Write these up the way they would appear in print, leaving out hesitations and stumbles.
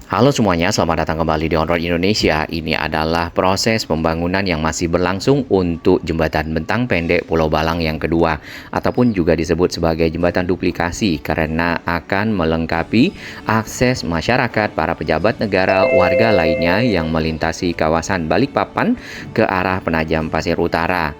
Halo semuanya, selamat datang kembali di On Road Indonesia. Ini adalah proses pembangunan yang masih berlangsung untuk jembatan bentang pendek Pulau Balang yang kedua, ataupun juga disebut sebagai jembatan duplikasi karena akan melengkapi akses masyarakat, para pejabat negara, warga lainnya yang melintasi kawasan Balikpapan ke arah Penajam Pasir Utara.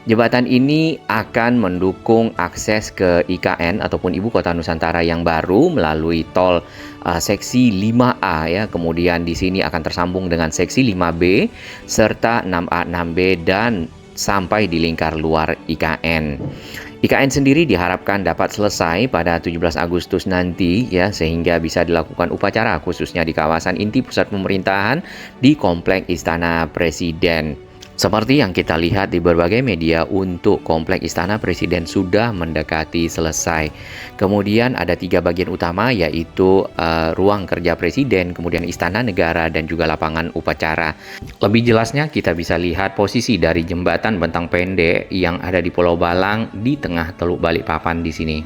Jembatan ini akan mendukung akses ke IKN ataupun Ibu Kota Nusantara yang baru melalui tol seksi 5A ya. Kemudian di sini akan tersambung dengan seksi 5B serta 6A, 6B dan sampai di lingkar luar IKN. IKN sendiri diharapkan dapat selesai pada 17 Agustus nanti ya, sehingga bisa dilakukan upacara khususnya di kawasan inti pusat pemerintahan di Komplek Istana Presiden. Seperti yang kita lihat di berbagai media, untuk Komplek Istana Presiden sudah mendekati selesai. Kemudian ada 3 bagian utama, yaitu ruang kerja Presiden, kemudian Istana Negara, dan juga lapangan upacara. Lebih jelasnya kita bisa lihat posisi dari jembatan bentang pendek yang ada di Pulau Balang di tengah Teluk Balikpapan di sini.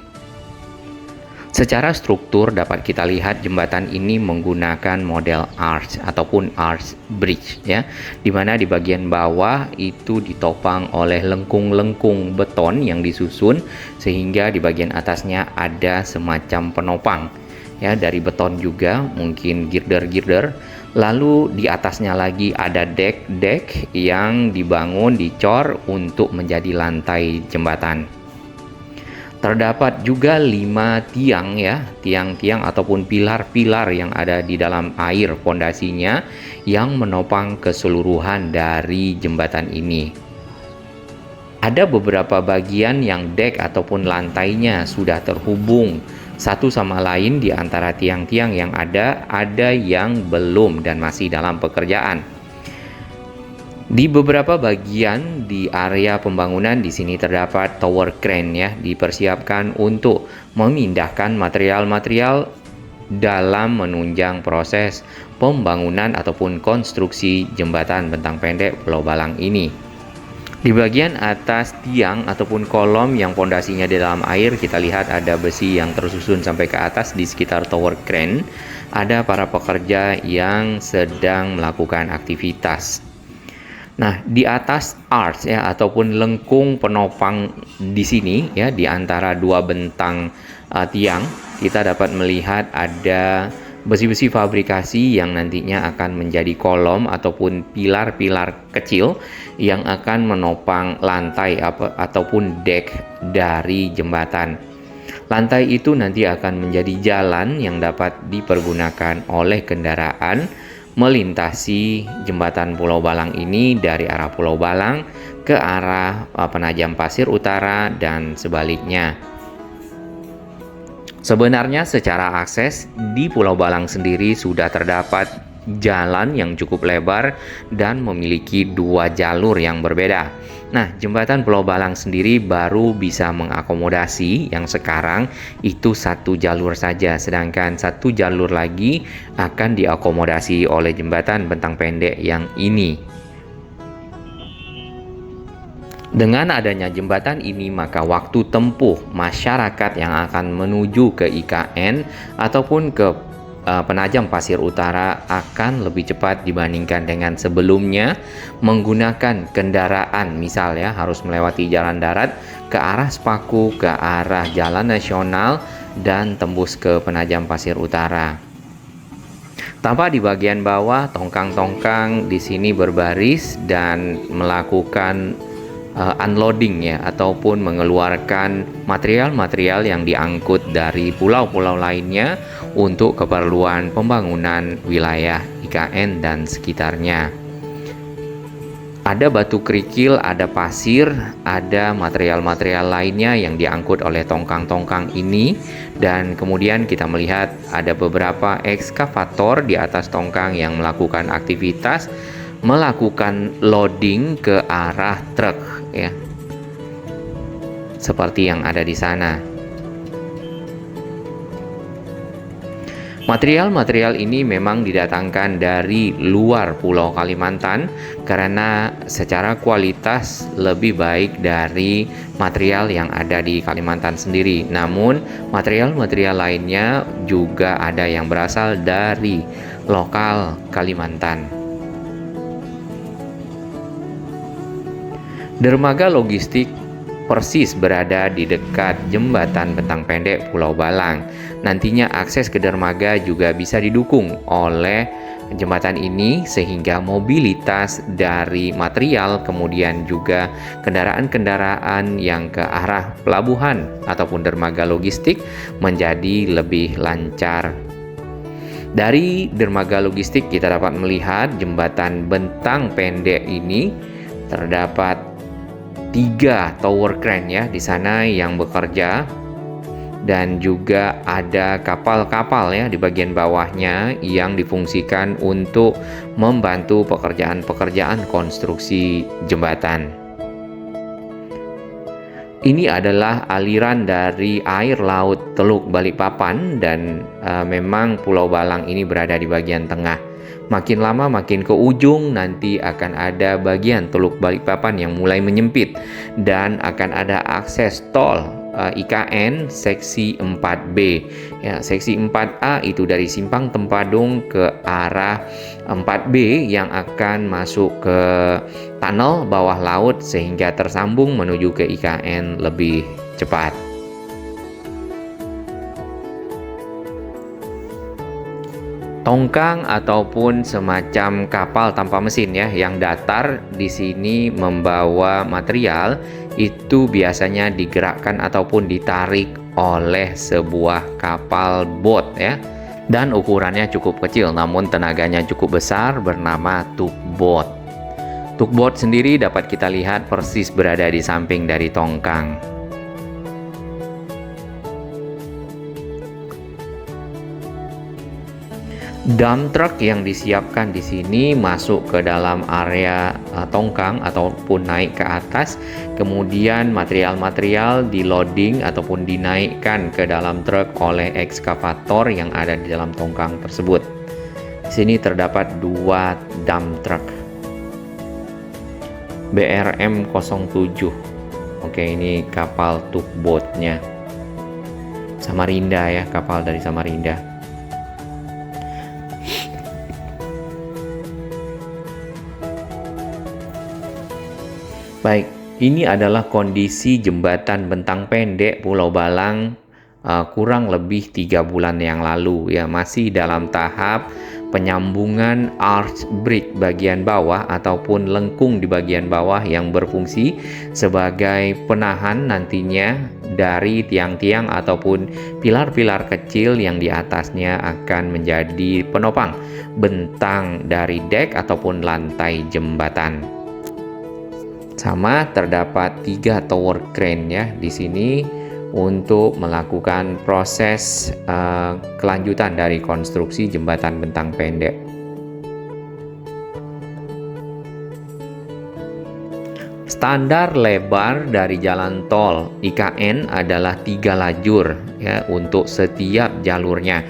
Secara struktur dapat kita lihat jembatan ini menggunakan model arch ataupun arch bridge ya, di mana di bagian bawah itu ditopang oleh lengkung-lengkung beton yang disusun sehingga di bagian atasnya ada semacam penopang ya, dari beton juga, mungkin girder-girder. Lalu di atasnya lagi ada dek yang dibangun, dicor untuk menjadi lantai jembatan. Terdapat juga 5 tiang ya, tiang-tiang ataupun pilar-pilar yang ada di dalam air pondasinya yang menopang keseluruhan dari jembatan ini. Ada beberapa bagian yang dek ataupun lantainya sudah terhubung satu sama lain di antara tiang-tiang yang ada yang belum dan masih dalam pekerjaan. Di beberapa bagian di area pembangunan di sini terdapat tower crane ya, dipersiapkan untuk memindahkan material-material dalam menunjang proses pembangunan ataupun konstruksi jembatan bentang pendek Pulau Balang ini. Di bagian atas tiang ataupun kolom yang pondasinya di dalam air, kita lihat ada besi yang tersusun sampai ke atas di sekitar tower crane. Ada para pekerja yang sedang melakukan aktivitas. Nah, di atas arch ya ataupun lengkung penopang di sini ya, di antara 2 bentang tiang, kita dapat melihat ada besi-besi fabrikasi yang nantinya akan menjadi kolom ataupun pilar-pilar kecil yang akan menopang lantai ataupun dek dari jembatan. Lantai itu nanti akan menjadi jalan yang dapat dipergunakan oleh kendaraan melintasi jembatan Pulau Balang ini dari arah Pulau Balang ke arah Penajam Pasir Utara dan sebaliknya. Sebenarnya secara akses di Pulau Balang sendiri sudah terdapat jalan yang cukup lebar dan memiliki 2 jalur yang berbeda. Nah, jembatan Pulau Balang sendiri baru bisa mengakomodasi yang sekarang itu 1 jalur saja, sedangkan 1 jalur lagi akan diakomodasi oleh jembatan bentang pendek yang ini. Dengan adanya jembatan ini, maka waktu tempuh masyarakat yang akan menuju ke IKN ataupun ke Penajam Pasir Utara akan lebih cepat dibandingkan dengan sebelumnya menggunakan kendaraan, misal ya harus melewati jalan darat ke arah Sepaku, ke arah Jalan Nasional dan tembus ke Penajam Pasir Utara. Tampak di bagian bawah tongkang-tongkang di sini berbaris dan melakukan unloading ya, ataupun mengeluarkan material-material yang diangkut dari pulau-pulau lainnya untuk keperluan pembangunan wilayah IKN dan sekitarnya. Ada batu kerikil, ada pasir, ada material-material lainnya yang diangkut oleh tongkang-tongkang ini, dan kemudian kita melihat ada beberapa ekskavator di atas tongkang yang melakukan aktivitas melakukan loading ke arah truk ya, seperti yang ada di sana. Material-material ini memang didatangkan dari luar Pulau Kalimantan karena secara kualitas lebih baik dari material yang ada di Kalimantan sendiri. Namun, material-material lainnya juga ada yang berasal dari lokal Kalimantan. Dermaga logistik persis berada di dekat jembatan bentang pendek Pulau Balang. Nantinya akses ke dermaga juga bisa didukung oleh jembatan ini sehingga mobilitas dari material kemudian juga kendaraan-kendaraan yang ke arah pelabuhan ataupun dermaga logistik menjadi lebih lancar. Dari dermaga logistik kita dapat melihat jembatan bentang pendek ini terdapat 3 tower crane ya di sana yang bekerja, dan juga ada kapal-kapal ya di bagian bawahnya yang difungsikan untuk membantu pekerjaan-pekerjaan konstruksi jembatan. Ini adalah aliran dari air laut Teluk Balikpapan dan memang Pulau Balang ini berada di bagian tengah. Makin lama makin ke ujung nanti akan ada bagian Teluk Balikpapan yang mulai menyempit dan akan ada akses tol IKN seksi 4B. Ya, seksi 4A itu dari Simpang Tempadung ke arah 4B yang akan masuk ke tunnel bawah laut sehingga tersambung menuju ke IKN lebih cepat. Tongkang ataupun semacam kapal tanpa mesin ya yang datar di sini membawa material itu biasanya digerakkan ataupun ditarik oleh sebuah kapal boat ya, dan ukurannya cukup kecil namun tenaganya cukup besar bernama tugboat. Tugboat sendiri dapat kita lihat persis berada di samping dari tongkang. Dump truck yang disiapkan di sini masuk ke dalam area tongkang ataupun naik ke atas, kemudian material-material di loading ataupun dinaikkan ke dalam truk oleh ekskavator yang ada di dalam tongkang tersebut. Di sini terdapat 2 dump truck BRM 07. Oke, ini kapal tugboatnya Samarinda ya, kapal dari Samarinda. Baik, ini adalah kondisi jembatan bentang pendek Pulau Balang kurang lebih 3 bulan yang lalu ya, masih dalam tahap penyambungan arch bridge bagian bawah ataupun lengkung di bagian bawah yang berfungsi sebagai penahan nantinya dari tiang-tiang ataupun pilar-pilar kecil yang di atasnya akan menjadi penopang bentang dari dek ataupun lantai jembatan. Sama terdapat 3 tower crane ya di sini untuk melakukan proses kelanjutan dari konstruksi jembatan bentang pendek. Standar lebar dari jalan tol IKN adalah 3 lajur ya untuk setiap jalurnya.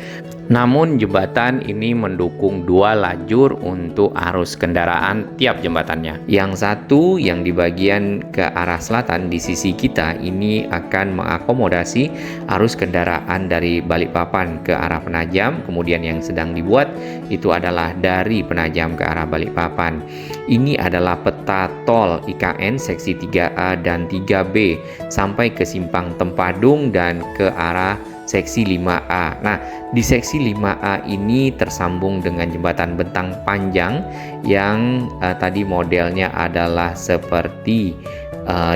Namun jembatan ini mendukung 2 lajur untuk arus kendaraan tiap jembatannya. Yang satu yang di bagian ke arah selatan di sisi kita ini akan mengakomodasi arus kendaraan dari Balikpapan ke arah Penajam. Kemudian yang sedang dibuat itu adalah dari Penajam ke arah Balikpapan. Ini adalah peta tol IKN seksi 3A dan 3B sampai ke Simpang Tempadung dan ke arah seksi 5A. Nah, di seksi 5A ini tersambung dengan jembatan bentang panjang yang tadi modelnya adalah seperti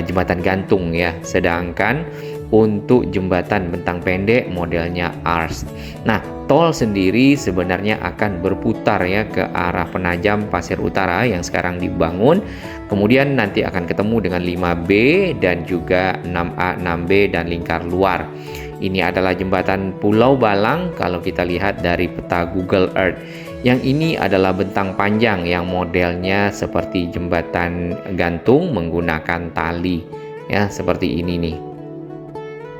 jembatan gantung ya. Sedangkan untuk jembatan bentang pendek modelnya arch. Nah, tol sendiri sebenarnya akan berputar ya ke arah Penajam Pasir Utara yang sekarang dibangun. Kemudian nanti akan ketemu dengan 5B dan juga 6A, 6B dan lingkar luar. Ini adalah jembatan Pulau Balang kalau kita lihat dari peta Google Earth. Yang ini adalah bentang panjang yang modelnya seperti jembatan gantung menggunakan tali. Ya, seperti ini nih.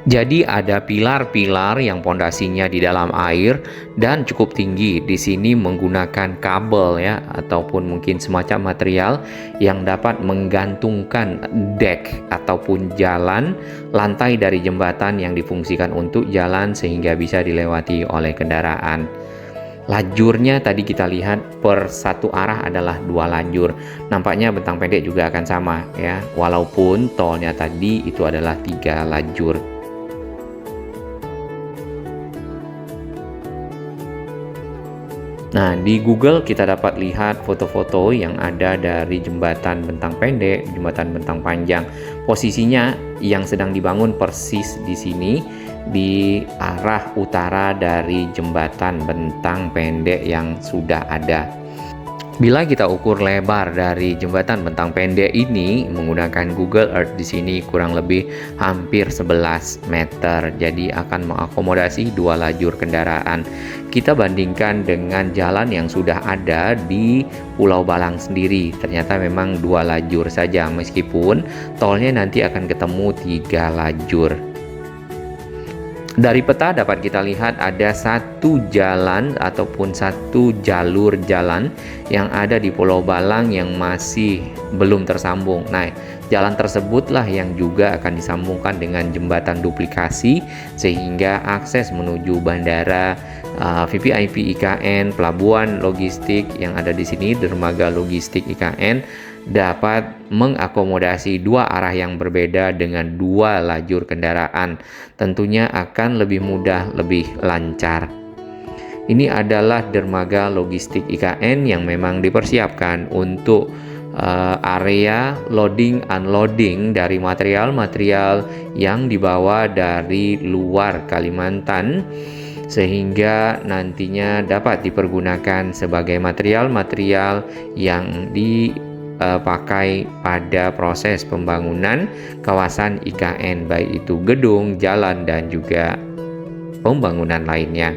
Jadi ada pilar-pilar yang pondasinya di dalam air dan cukup tinggi. Di sini menggunakan kabel ya ataupun mungkin semacam material yang dapat menggantungkan dek ataupun jalan lantai dari jembatan yang difungsikan untuk jalan sehingga bisa dilewati oleh kendaraan. Lajurnya tadi kita lihat per satu arah adalah 2 lajur. Nampaknya bentang pendek juga akan sama ya, walaupun tolnya tadi itu adalah 3 lajur. Nah, di Google kita dapat lihat foto-foto yang ada dari jembatan bentang pendek, jembatan bentang panjang. Posisinya yang sedang dibangun persis di sini, di arah utara dari jembatan bentang pendek yang sudah ada. Bila kita ukur lebar dari jembatan bentang pendek ini menggunakan Google Earth di sini kurang lebih hampir 11 meter. Jadi akan mengakomodasi 2 lajur kendaraan. Kita bandingkan dengan jalan yang sudah ada di Pulau Balang sendiri. Ternyata memang 2 lajur saja meskipun tolnya nanti akan ketemu 3 lajur. Dari peta dapat kita lihat ada satu jalan ataupun satu jalur jalan yang ada di Pulau Balang yang masih belum tersambung. Nah, jalan tersebutlah yang juga akan disambungkan dengan jembatan duplikasi sehingga akses menuju bandara VVIP IKN, pelabuhan logistik yang ada di sini, dermaga logistik IKN, dapat mengakomodasi 2 arah yang berbeda dengan 2 lajur kendaraan. Tentunya akan lebih mudah, lebih lancar. Ini adalah dermaga logistik IKN yang memang dipersiapkan untuk area loading unloading dari material-material yang dibawa dari luar Kalimantan sehingga nantinya dapat dipergunakan sebagai material-material yang dipakai pada proses pembangunan kawasan IKN, baik itu gedung, jalan, dan juga pembangunan lainnya.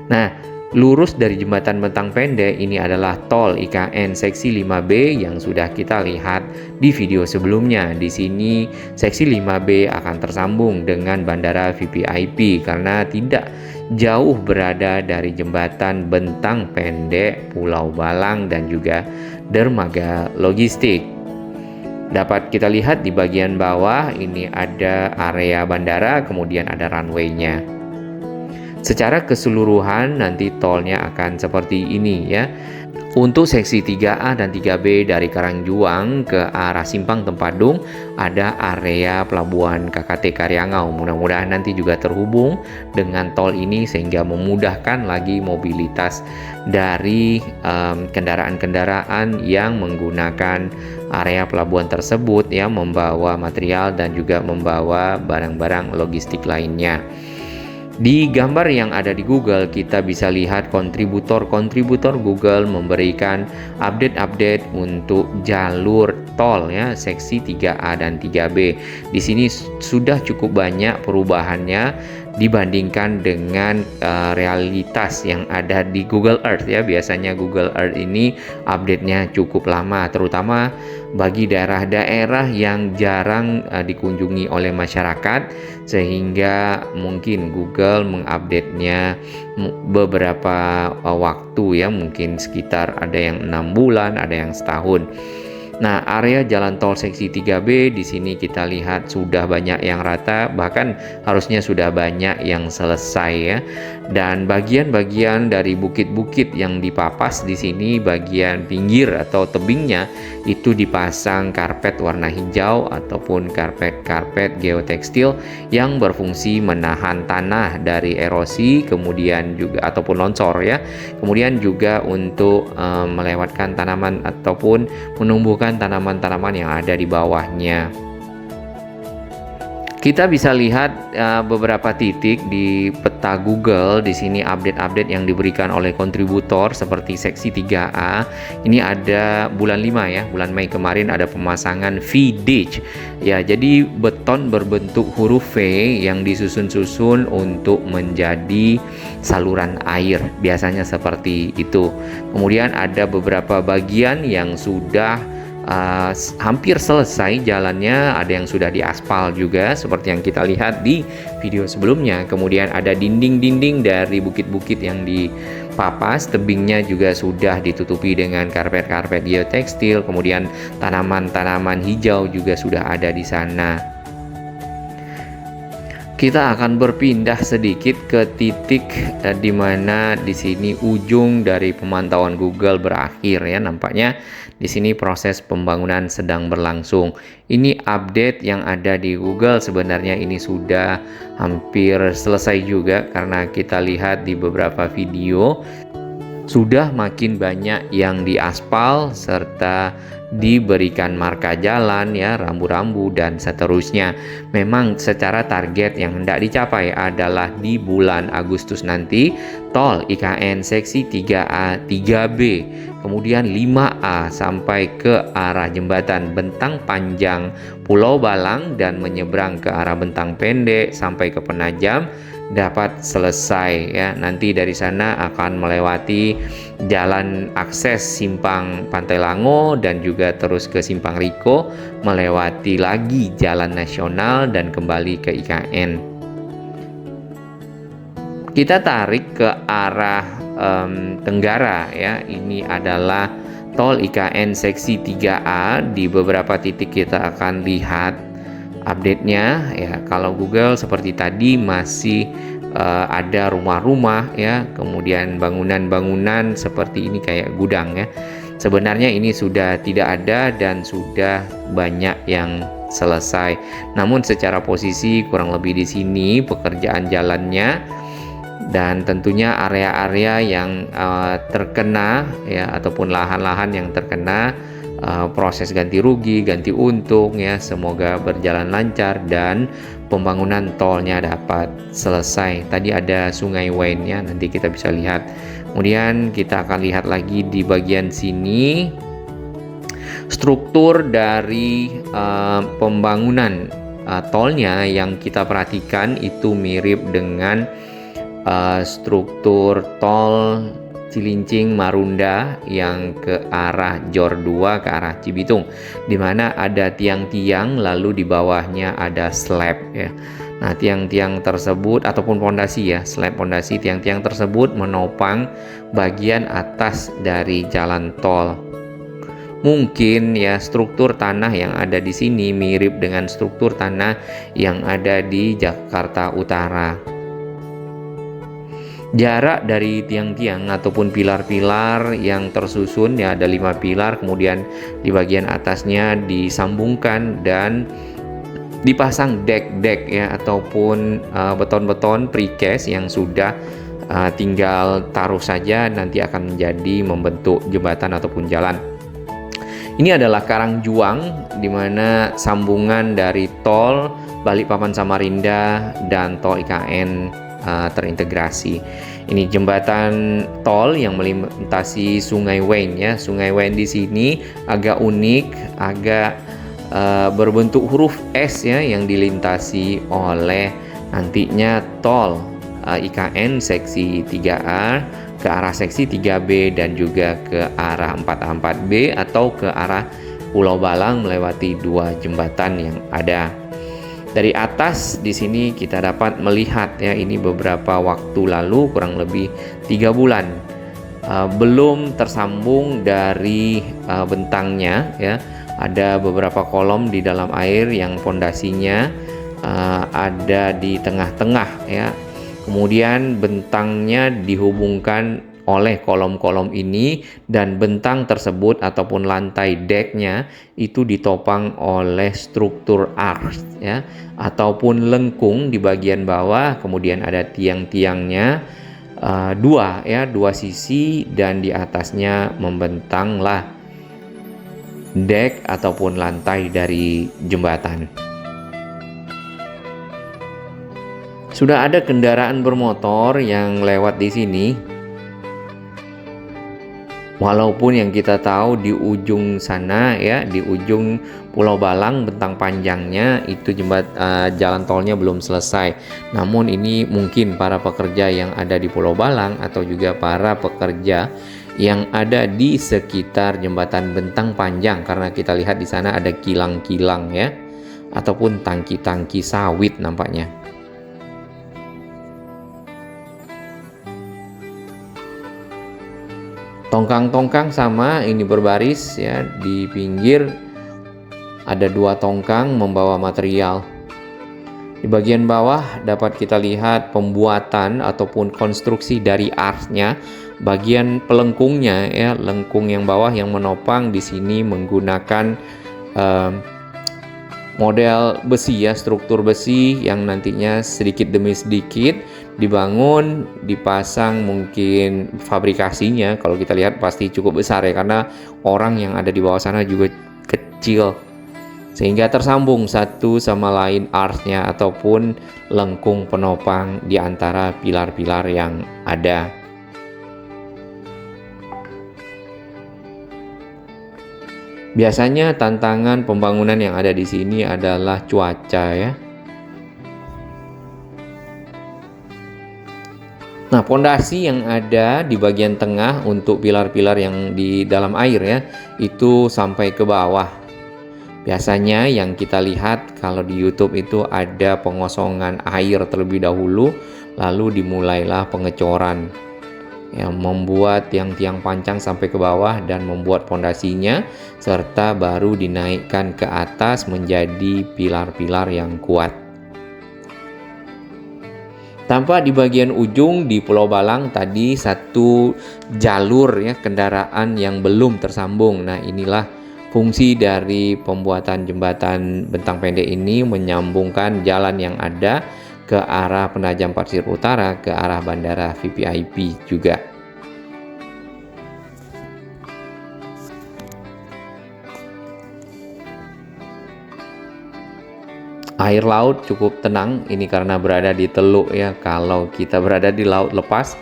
Nah, lurus dari jembatan bentang pendek ini adalah tol IKN seksi 5B yang sudah kita lihat di video sebelumnya. Di sini seksi 5B akan tersambung dengan bandara VVIP karena tidak jauh berada dari jembatan bentang pendek Pulau Balang dan juga dermaga logistik. Dapat kita lihat di bagian bawah ini ada area bandara, kemudian ada runway-nya. Secara keseluruhan nanti tolnya akan seperti ini ya. Untuk seksi 3A dan 3B dari Karangjuang ke arah Simpang Tempadung ada area pelabuhan KKT Karyangau. Mudah-mudahan nanti juga terhubung dengan tol ini sehingga memudahkan lagi mobilitas dari kendaraan-kendaraan yang menggunakan area pelabuhan tersebut ya, membawa material dan juga membawa barang-barang logistik lainnya. Di gambar yang ada di Google kita bisa lihat kontributor Google memberikan update-update untuk jalur tol ya seksi 3A dan 3B. Di sini sudah cukup banyak perubahannya dibandingkan dengan realitas yang ada di Google Earth ya. Biasanya Google Earth ini update-nya cukup lama, terutama bagi daerah-daerah yang jarang dikunjungi oleh masyarakat, sehingga mungkin Google mengupdate-nya beberapa waktu ya, mungkin sekitar ada yang 6 bulan, ada yang setahun. Nah, area jalan tol seksi 3B di sini kita lihat sudah banyak yang rata, bahkan harusnya sudah banyak yang selesai ya. Dan bagian-bagian dari bukit-bukit yang dipapas di sini, bagian pinggir atau tebingnya itu dipasang karpet warna hijau ataupun karpet geotekstil yang berfungsi menahan tanah dari erosi, kemudian juga ataupun longsor ya. Kemudian juga untuk melewatkan tanaman ataupun menumbuhkan tanaman-tanaman yang ada di bawahnya. Kita bisa lihat beberapa titik di peta Google. Di sini update-update yang diberikan oleh kontributor seperti seksi 3A. Ini ada bulan 5 ya, bulan Mei kemarin ada pemasangan V-ditch. Ya, jadi beton berbentuk huruf V yang disusun-susun untuk menjadi saluran air. Biasanya seperti itu. Kemudian ada beberapa bagian yang sudah hampir selesai jalannya, ada yang sudah diaspal juga seperti yang kita lihat di video sebelumnya. Kemudian ada dinding-dinding dari bukit-bukit yang dipapas, tebingnya juga sudah ditutupi dengan karpet-karpet geotekstil, kemudian tanaman-tanaman hijau juga sudah ada di sana. Kita akan berpindah sedikit ke titik di mana di sini ujung dari pemantauan Google berakhir ya. Nampaknya di sini proses pembangunan sedang berlangsung. Ini update yang ada di Google, sebenarnya ini sudah hampir selesai juga karena kita lihat di beberapa video sudah makin banyak yang diaspal serta diberikan marka jalan ya, rambu-rambu dan seterusnya. Memang secara target yang hendak dicapai adalah di bulan Agustus nanti tol IKN seksi 3A 3B kemudian 5A sampai ke arah jembatan Bentang Panjang Pulau Balang dan menyeberang ke arah Bentang Pendek sampai ke Penajam dapat selesai ya. Nanti dari sana akan melewati jalan akses Simpang Pantai Lango dan juga terus ke Simpang Riko, melewati lagi jalan nasional dan kembali ke IKN. Kita tarik ke arah tenggara ya. Ini adalah tol IKN seksi 3A. Di beberapa titik kita akan lihat update-nya ya. Kalau Google seperti tadi masih ada rumah-rumah ya, kemudian bangunan-bangunan seperti ini kayak gudang ya. Sebenarnya ini sudah tidak ada dan sudah banyak yang selesai. Namun secara posisi kurang lebih di sini pekerjaan jalannya dan tentunya area-area yang terkena ya ataupun lahan-lahan yang terkena proses ganti rugi, ganti untung ya, semoga berjalan lancar dan pembangunan tolnya dapat selesai. Tadi ada Sungai Wain ya, nanti kita bisa lihat. Kemudian kita akan lihat lagi di bagian sini struktur dari pembangunan tolnya yang kita perhatikan itu mirip dengan struktur tol Cilincing Marunda yang ke arah Jor 2 ke arah Cibitung, di mana ada tiang-tiang lalu di bawahnya ada slab ya. Nah, tiang-tiang tersebut ataupun pondasi ya, slab pondasi tiang-tiang tersebut menopang bagian atas dari jalan tol. Mungkin ya struktur tanah yang ada di sini mirip dengan struktur tanah yang ada di Jakarta Utara. Jarak dari tiang-tiang ataupun pilar-pilar yang tersusun ya, ada 5 pilar, kemudian di bagian atasnya disambungkan dan dipasang dek-dek ya ataupun beton-beton precast yang sudah tinggal taruh saja nanti akan menjadi membentuk jembatan ataupun jalan. Ini adalah Karangjuang di mana sambungan dari tol Balikpapan Samarinda dan tol IKN terintegrasi. Ini jembatan tol yang melintasi Sungai Wain ya. Sungai Wain di sini agak unik, agak berbentuk huruf S ya yang dilintasi oleh nantinya tol IKN seksi 3A ke arah seksi 3B dan juga ke arah 4A4B atau ke arah Pulau Balang melewati 2 jembatan yang ada. Dari atas di sini kita dapat melihat ya, ini beberapa waktu lalu kurang lebih 3 bulan belum tersambung dari bentangnya ya. Ada beberapa kolom di dalam air yang pondasinya ada di tengah-tengah ya. Kemudian bentangnya dihubungkan oleh kolom-kolom ini dan bentang tersebut ataupun lantai deknya itu ditopang oleh struktur arch ya ataupun lengkung di bagian bawah. Kemudian ada tiang-tiangnya dua sisi dan di atasnya membentanglah dek ataupun lantai dari jembatan. Sudah ada kendaraan bermotor yang lewat di sini. Walaupun yang kita tahu di ujung sana ya, di ujung Pulau Balang bentang panjangnya itu jalan tolnya belum selesai. Namun ini mungkin para pekerja yang ada di Pulau Balang atau juga para pekerja yang ada di sekitar jembatan Bentang Panjang, karena kita lihat di sana ada kilang-kilang ya, ataupun tangki-tangki sawit nampaknya. Tongkang-tongkang sama ini berbaris ya, di pinggir ada 2 tongkang membawa material. Di bagian bawah dapat kita lihat pembuatan ataupun konstruksi dari arsnya. Bagian pelengkungnya ya, lengkung yang bawah yang menopang di sini menggunakan model besi ya, struktur besi yang nantinya sedikit demi sedikit dibangun, dipasang. Mungkin fabrikasinya kalau kita lihat pasti cukup besar ya, karena orang yang ada di bawah sana juga kecil, sehingga tersambung satu sama lain arsnya ataupun lengkung penopang di antara pilar-pilar yang ada. Biasanya tantangan pembangunan yang ada di sini adalah cuaca ya. Nah, pondasi yang ada di bagian tengah untuk pilar-pilar yang di dalam air ya, itu sampai ke bawah. Biasanya yang kita lihat kalau di YouTube itu ada pengosongan air terlebih dahulu, lalu dimulailah pengecoran. Yang membuat tiang-tiang pancang sampai ke bawah dan membuat pondasinya, serta baru dinaikkan ke atas menjadi pilar-pilar yang kuat. Tampak di bagian ujung di Pulau Balang tadi satu jalur ya kendaraan yang belum tersambung. Nah, inilah fungsi dari pembuatan jembatan Bentang Pendek ini, menyambungkan jalan yang ada ke arah Penajam Pasir Utara, ke arah Bandara VVIP juga. Air laut cukup tenang, ini karena berada di teluk ya. Kalau kita berada di laut lepas,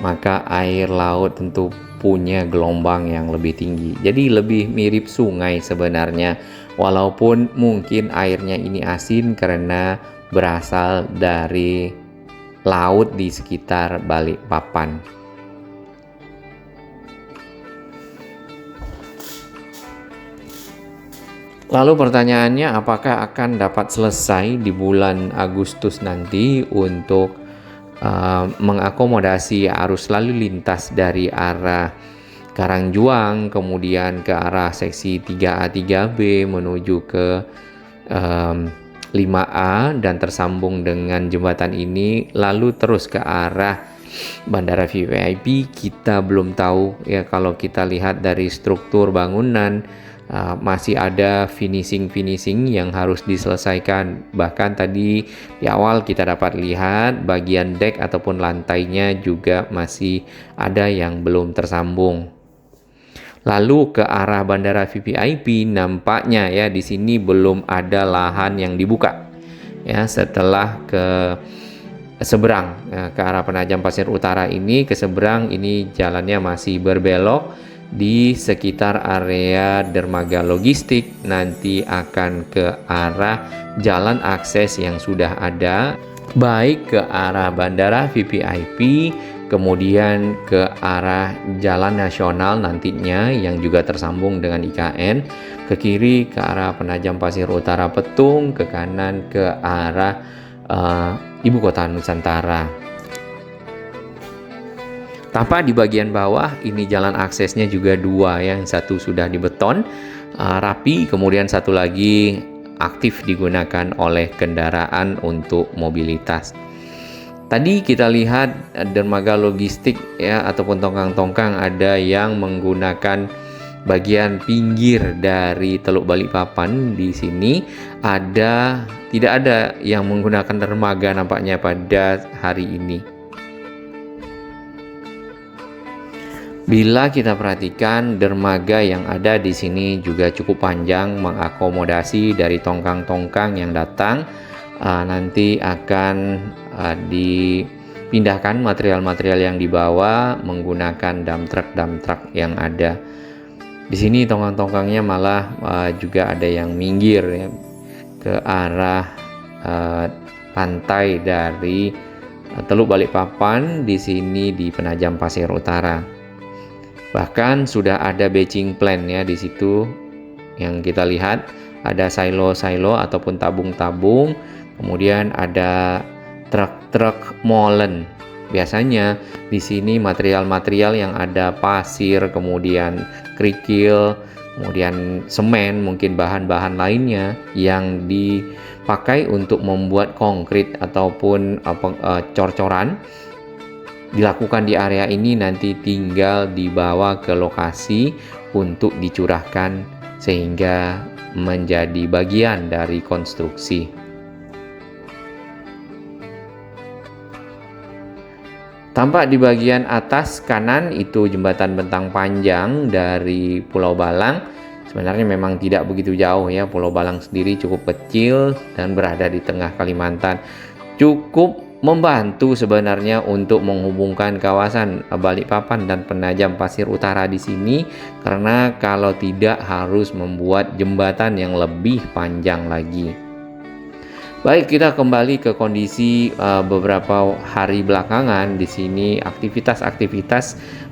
maka air laut tentu punya gelombang yang lebih tinggi. Jadi lebih mirip sungai sebenarnya, walaupun mungkin airnya ini asin karena berasal dari laut di sekitar Balikpapan. Lalu pertanyaannya, apakah akan dapat selesai di bulan Agustus nanti untuk mengakomodasi arus lalu lintas dari arah Karangjuang kemudian ke arah seksi 3A 3B menuju ke 5A dan tersambung dengan jembatan ini lalu terus ke arah Bandara VVIP. Kita belum tahu ya. Kalau kita lihat dari struktur bangunan, masih ada finishing yang harus diselesaikan. Bahkan tadi di awal kita dapat lihat bagian dek ataupun lantainya juga masih ada yang belum tersambung. Lalu ke arah Bandara VVIP nampaknya ya di sini belum ada lahan yang dibuka. Ya, setelah ke seberang ke arah Penajam Pasir Utara ini, ke seberang ini jalannya masih berbelok. Di sekitar area dermaga logistik nanti akan ke arah jalan akses yang sudah ada, baik ke arah Bandara VVIP, kemudian ke arah jalan nasional nantinya yang juga tersambung dengan IKN, ke kiri ke arah Penajam Pasir Utara Petung, ke kanan ke arah Ibu Kota Nusantara. Tampak di bagian bawah ini jalan aksesnya juga dua ya, yang satu sudah dibeton rapi, kemudian satu lagi aktif digunakan oleh kendaraan untuk mobilitas. Tadi kita lihat dermaga logistik ya ataupun tongkang-tongkang ada yang menggunakan bagian pinggir dari Teluk Balikpapan. Di sini tidak ada yang menggunakan dermaga nampaknya pada hari ini. Bila kita perhatikan dermaga yang ada di sini juga cukup panjang, mengakomodasi dari tongkang-tongkang yang datang. Nanti akan dipindahkan material-material yang dibawa menggunakan dump truck yang ada. Di sini tongkang-tongkangnya malah juga ada yang minggir ya, ke arah pantai dari Teluk Balikpapan, di sini di Penajam Pasir Utara. Bahkan sudah ada batching plan ya di situ yang kita lihat, ada silo-silo ataupun tabung-tabung, kemudian ada truk-truk molen. Biasanya di sini material-material yang ada pasir, kemudian kerikil, kemudian semen, mungkin bahan-bahan lainnya yang dipakai untuk membuat konkrit ataupun cor-coran dilakukan di area ini, nanti tinggal dibawa ke lokasi untuk dicurahkan sehingga menjadi bagian dari konstruksi. Tampak di bagian atas kanan itu jembatan bentang panjang dari Pulau Balang. Sebenarnya memang tidak begitu jauh ya, Pulau Balang sendiri cukup kecil dan berada di tengah Kalimantan. Cukup membantu sebenarnya untuk menghubungkan kawasan Balikpapan dan Penajam Pasir Utara di sini, karena kalau tidak harus membuat jembatan yang lebih panjang lagi. Baik, kita kembali ke kondisi beberapa hari belakangan. Di sini aktivitas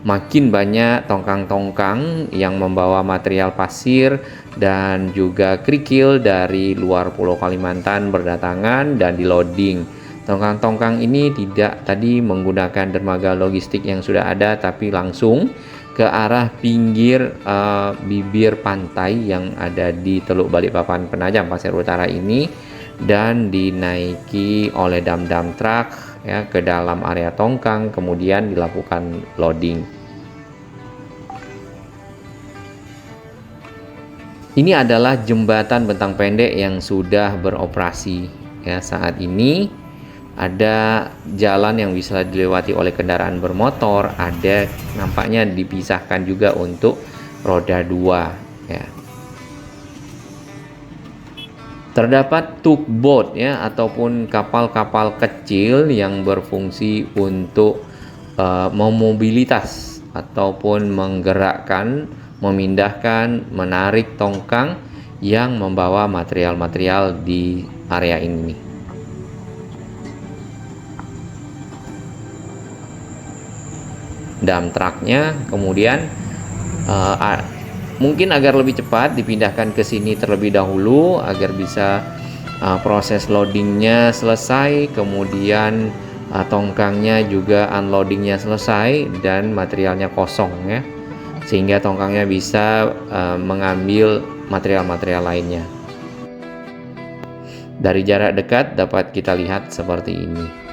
makin banyak tongkang-tongkang yang membawa material pasir dan juga kerikil dari luar Pulau Kalimantan berdatangan dan di-loading. Tongkang-tongkang ini tidak tadi menggunakan dermaga logistik yang sudah ada, tapi langsung ke arah pinggir bibir pantai yang ada di Teluk Balikpapan Penajam Pasir Utara ini, dan dinaiki oleh dam-dam truk ya ke dalam area tongkang, kemudian dilakukan loading. Ini adalah jembatan bentang pendek yang sudah beroperasi ya. Saat ini ada jalan yang bisa dilewati oleh kendaraan bermotor, ada nampaknya dipisahkan juga untuk roda 2 ya. Terdapat tugboat ya ataupun kapal-kapal kecil yang berfungsi untuk memobilitas ataupun menggerakkan, memindahkan, menarik tongkang yang membawa material-material di area ini. Dump truknya kemudian mungkin agar lebih cepat dipindahkan ke sini terlebih dahulu agar bisa proses loadingnya selesai, kemudian tongkangnya juga unloadingnya selesai dan materialnya kosong ya, sehingga tongkangnya bisa mengambil material-material lainnya. Dari jarak dekat dapat kita lihat seperti ini.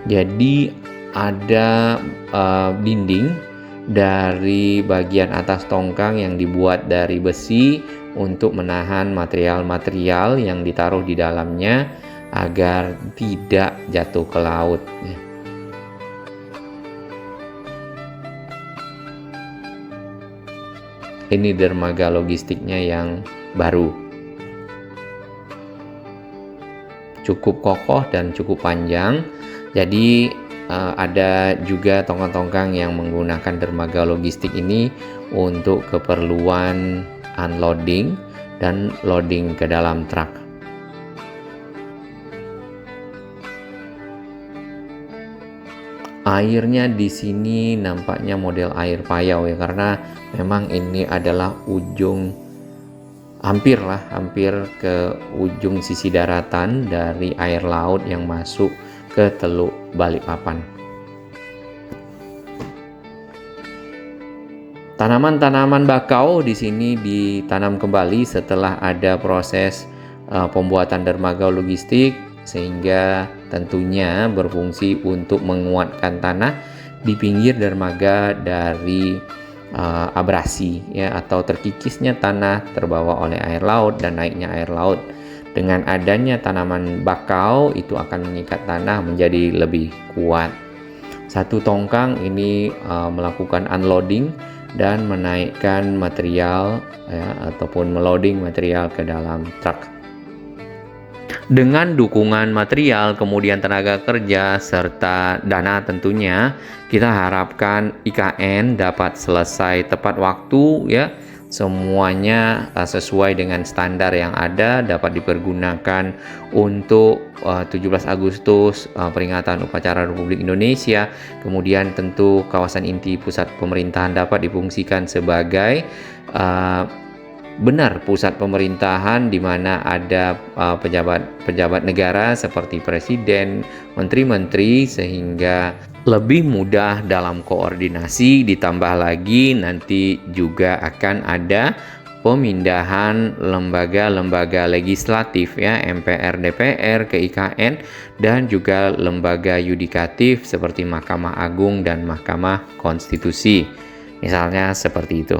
Jadi ada dinding dari bagian atas tongkang yang dibuat dari besi untuk menahan material-material yang ditaruh di dalamnya agar tidak jatuh ke laut. Ini dermaga logistiknya yang baru, cukup kokoh dan cukup panjang. Jadi ada juga tongkang-tongkang yang menggunakan dermaga logistik ini untuk keperluan unloading dan loading ke dalam truk. Airnya di sini nampaknya model air payau ya, karena memang ini adalah hampir ke ujung sisi daratan dari air laut yang masuk ke Teluk Balikpapan. Tanaman-tanaman bakau di sini ditanam kembali setelah ada proses pembuatan dermaga logistik, sehingga tentunya berfungsi untuk menguatkan tanah di pinggir dermaga dari abrasi ya, atau terkikisnya tanah terbawa oleh air laut dan naiknya air laut. Dengan adanya tanaman bakau itu akan mengikat tanah menjadi lebih kuat. Satu tongkang ini melakukan unloading dan menaikkan material ya, ataupun meloading material ke dalam truk. Dengan dukungan material, kemudian tenaga kerja serta dana tentunya, kita harapkan IKN dapat selesai tepat waktu ya, semuanya sesuai dengan standar yang ada, dapat dipergunakan untuk 17 Agustus, peringatan upacara Republik Indonesia. Kemudian tentu kawasan inti pusat pemerintahan dapat difungsikan sebagai benar pusat pemerintahan, di mana ada pejabat-pejabat negara seperti presiden, menteri-menteri, sehingga lebih mudah dalam koordinasi. Ditambah lagi nanti juga akan ada pemindahan lembaga-lembaga legislatif ya, MPR, DPR ke IKN, dan juga lembaga yudikatif seperti Mahkamah Agung dan Mahkamah Konstitusi. Misalnya seperti itu.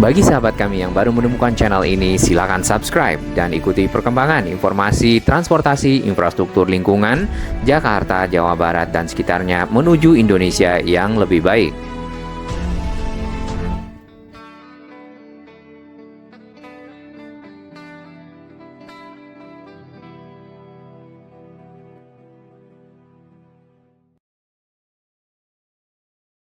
Bagi sahabat kami yang baru menemukan channel ini, silakan subscribe dan ikuti perkembangan informasi transportasi infrastruktur lingkungan Jakarta, Jawa Barat, dan sekitarnya menuju Indonesia yang lebih baik.